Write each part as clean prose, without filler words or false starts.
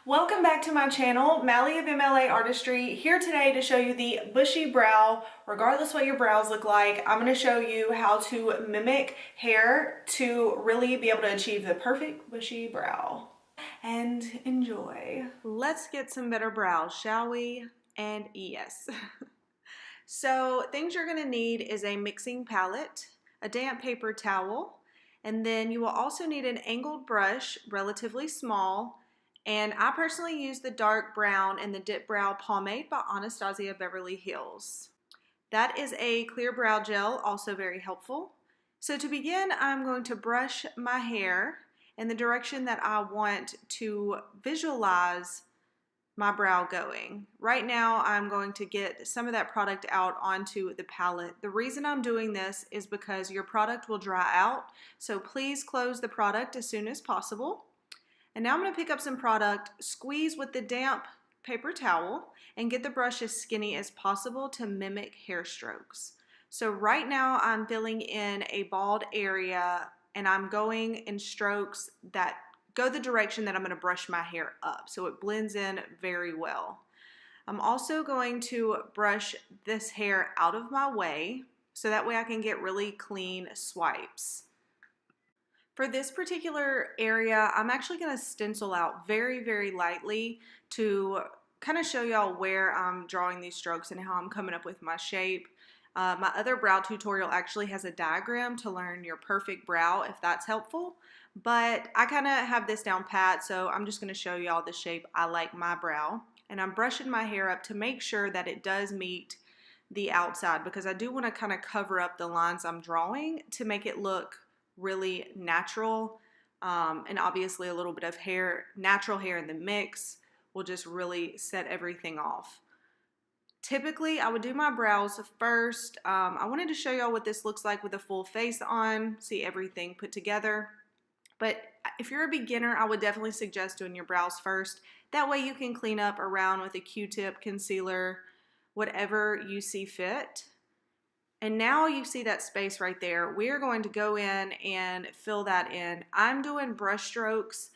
Welcome back to my channel, Maleigh of MLAartistry, here today to show you the bushy brow. Regardless what your brows look like, I'm going to show you how to mimic hair to really be able to achieve the perfect bushy brow. And enjoy. Let's get some better brows, shall we? And yes. So things you're going to need is a mixing palette, a damp paper towel, and then you will also need an angled brush, relatively small. And I personally use the dark brown in the Dipbrow Pomade by Anastasia Beverly Hills. That is a clear brow gel, also very helpful. So to begin, I'm going to brush my hair in the direction that I want to visualize my brow going. Right now, I'm going to get some of that product out onto the palette. The reason I'm doing this is because your product will dry out, so please close the product as soon as possible. And now I'm going to pick up some product, squeeze with the damp paper towel, and get the brush as skinny as possible to mimic hair strokes. So right now I'm filling in a bald area and I'm going in strokes that go the direction that I'm going to brush my hair up, so it blends in very well. I'm also going to brush this hair out of my way so that way I can get really clean swipes. For this particular area, I'm actually going to stencil out very, very lightly to kind of show y'all where I'm drawing these strokes and how I'm coming up with my shape. My other brow tutorial actually has a diagram to learn your perfect brow, if that's helpful. But I kind of have this down pat, so I'm just going to show y'all the shape I like my brow. And I'm brushing my hair up to make sure that it does meet the outside, because I do want to kind of cover up the lines I'm drawing to make it look really natural, and obviously a little bit of hair, natural hair in the mix will just really set everything off. Typically, I would do my brows first. I wanted to show y'all what this looks like with a full face on, see everything put together. But if you're a beginner, I would definitely suggest doing your brows first. That way you can clean up around with a Q-tip, concealer, whatever you see fit. And now you see that space right there. We are going to go in and fill that in. I'm doing brush strokes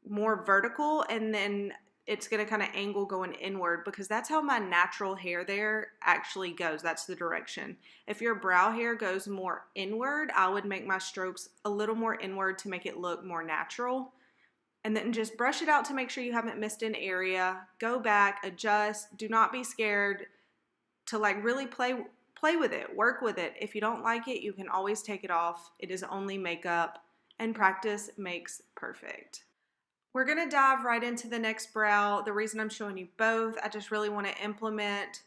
more vertical, and then it's going to kind of angle going inward, because that's how my natural hair there actually goes. That's the direction. If your brow hair goes more inward, I would make my strokes a little more inward to make it look more natural. And then just brush it out to make sure you haven't missed an area. Go back, adjust. Do not be scared to really play with it, work with it. If you don't like it, you can always take it off. It is only makeup, and practice makes perfect. We're gonna dive right into the next brow. The reason I'm showing you both, I just really wanna implement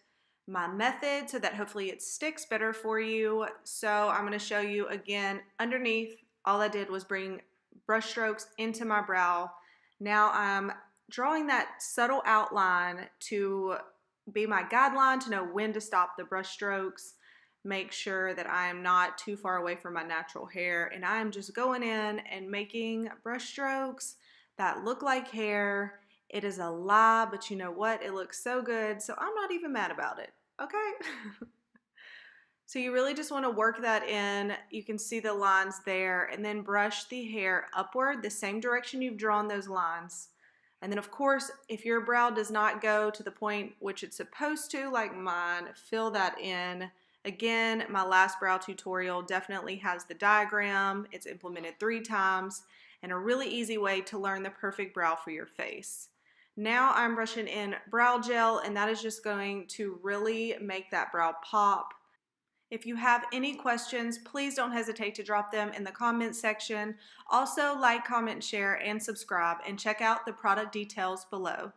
my method so that hopefully it sticks better for you. So I'm gonna show you again underneath. All I did was bring brush strokes into my brow. Now I'm drawing that subtle outline to be my guideline to know when to stop the brush strokes, make sure that I am not too far away from my natural hair, and I am just going in and making brush strokes that look like hair. It is a lie, but you know what? It looks so good, so I'm not even mad about it, okay? So you really just want to work that in. You can see the lines there, and then brush the hair upward the same direction you've drawn those lines. And then of course, if your brow does not go to the point which it's supposed to, like mine, fill that in. Again, my last brow tutorial definitely has the diagram. It's implemented 3 times, and a really easy way to learn the perfect brow for your face. Now I'm brushing in brow gel, and that is just going to really make that brow pop. If you have any questions, please don't hesitate to drop them in the comments section. Also, like, comment, share, and subscribe, and check out the product details below.